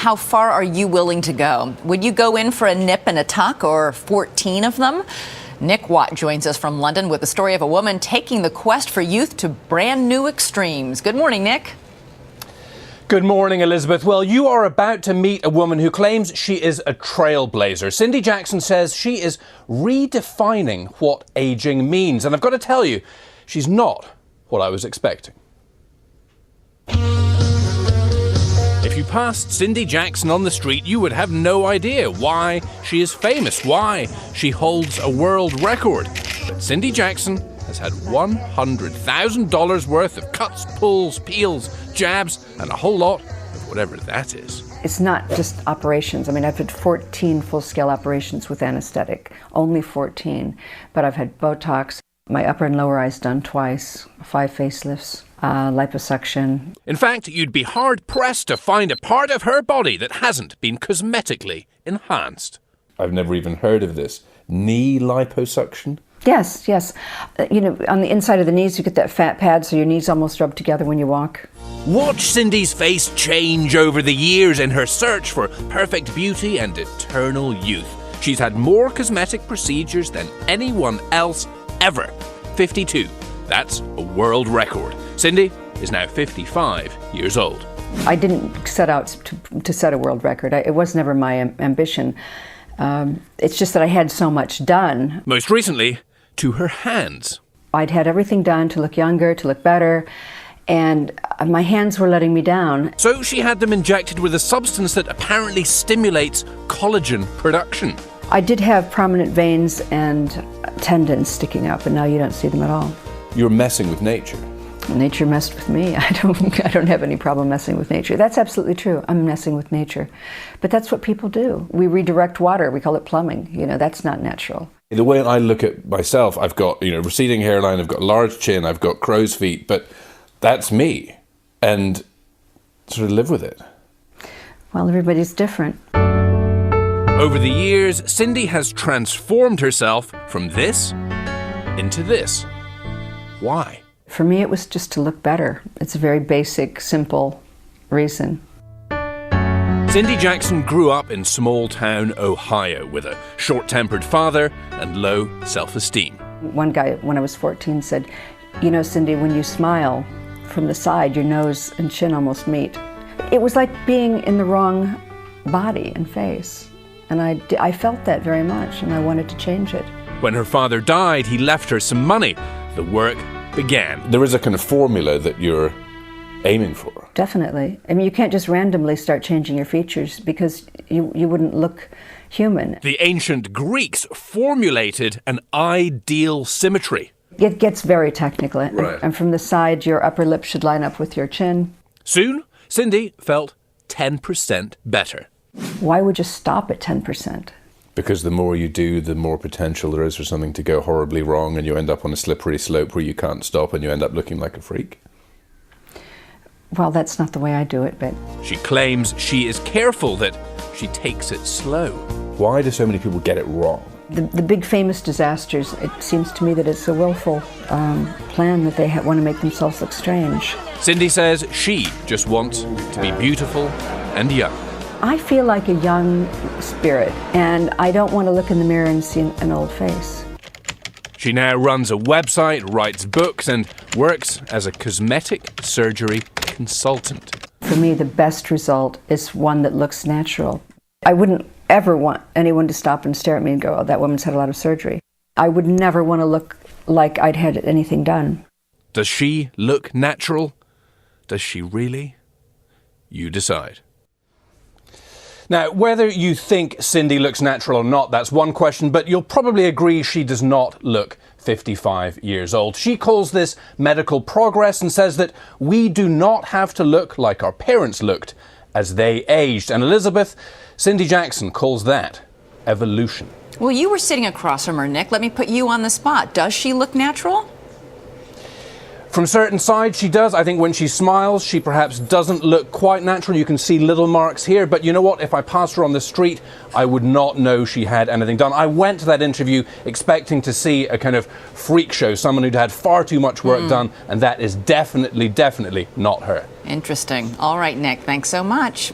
How far are you willing to go? Would you go in for a nip and a tuck or 14 of them? Nick Watt joins us from London with the story of a woman taking the quest for youth to brand new extremes. Good morning, Nick. Good morning, Elizabeth. Well, you are about to meet a woman who claims she is a trailblazer. Cindy Jackson says she is redefining what aging means. And I've got to tell you, she's not what I was expecting. If you passed Cindy Jackson on the street, you would have no idea why she is famous, why she holds a world record. But Cindy Jackson has had $100,000 worth of cuts, pulls, peels, jabs, and a whole lot of whatever that is. It's not just operations. I mean, I've had 14 full-scale operations with anesthetic, only 14. But I've had Botox, my upper and lower eyes done twice, 5 facelifts. Liposuction. In fact, you'd be hard-pressed to find a part of her body that hasn't been cosmetically enhanced. I've never even heard of this. Knee liposuction? Yes. You know, on the inside of the knees, you get that fat pad so your knees almost rub together when you walk. Watch Cindy's face change over the years in her search for perfect beauty and eternal youth. She's had more cosmetic procedures than anyone else ever. 52. That's a world record. Cindy is now 55 years old. I didn't set out to set a world record. It was never my ambition. It's just that I had so much done. Most recently, to her hands. I'd had everything done to look younger, to look better, and my hands were letting me down. So she had them injected with a substance that apparently stimulates collagen production. I did have prominent veins and tendons sticking up, and now you don't see them at all. You're messing with nature. Nature messed with me. I don't have any problem messing with nature. That's absolutely true. I'm messing with nature. But that's what people do. We redirect water. We call it plumbing. You know, that's not natural. The way I look at myself, I've got, receding hairline, I've got large chin, I've got crow's feet, but that's me. And sort of live with it. Well, everybody's different. Over the years, Cindy has transformed herself from this into this. Why? For me, it was just to look better. It's a very basic, simple reason. Cindy Jackson grew up in small-town Ohio with a short-tempered father and low self-esteem. One guy, when I was 14, said, "You know, Cindy, when you smile from the side, your nose and chin almost meet." It was like being in the wrong body and face. And I felt that very much, and I wanted to change it. When her father died, he left her some money. The work began. There is a kind of formula that you're aiming for. Definitely. I mean, you can't just randomly start changing your features because you wouldn't look human. The ancient Greeks formulated an ideal symmetry. It gets very technical. Right. And from the side, your upper lip should line up with your chin. Soon, Cindy felt 10% better. Why would you stop at 10%? Because the more you do, the more potential there is for something to go horribly wrong, and you end up on a slippery slope where you can't stop and you end up looking like a freak. Well, that's not the way I do it, but... She claims she is careful, that she takes it slow. Why do so many people get it wrong? The big famous disasters, it seems to me that it's a willful plan that they want to make themselves look strange. Cindy says she just wants to be beautiful and young. I feel like a young spirit, and I don't want to look in the mirror and see an old face. She now runs a website, writes books, and works as a cosmetic surgery consultant. For me, the best result is one that looks natural. I wouldn't ever want anyone to stop and stare at me and go, "Oh, that woman's had a lot of surgery." I would never want to look like I'd had anything done. Does she look natural? Does she really? You decide. Now, whether you think Cindy looks natural or not, that's one question, but you'll probably agree she does not look 55 years old. She calls this medical progress and says that we do not have to look like our parents looked as they aged. And Elizabeth, Cindy Jackson calls that evolution. Well, you were sitting across from her, Nick. Let me put you on the spot. Does she look natural? From certain sides, she does. I think when she smiles, she perhaps doesn't look quite natural. You can see little marks here. But you know what? If I passed her on the street, I would not know she had anything done. I went to that interview expecting to see a kind of freak show, someone who'd had far too much work done. And that is definitely not her. Interesting. All right, Nick. Thanks so much.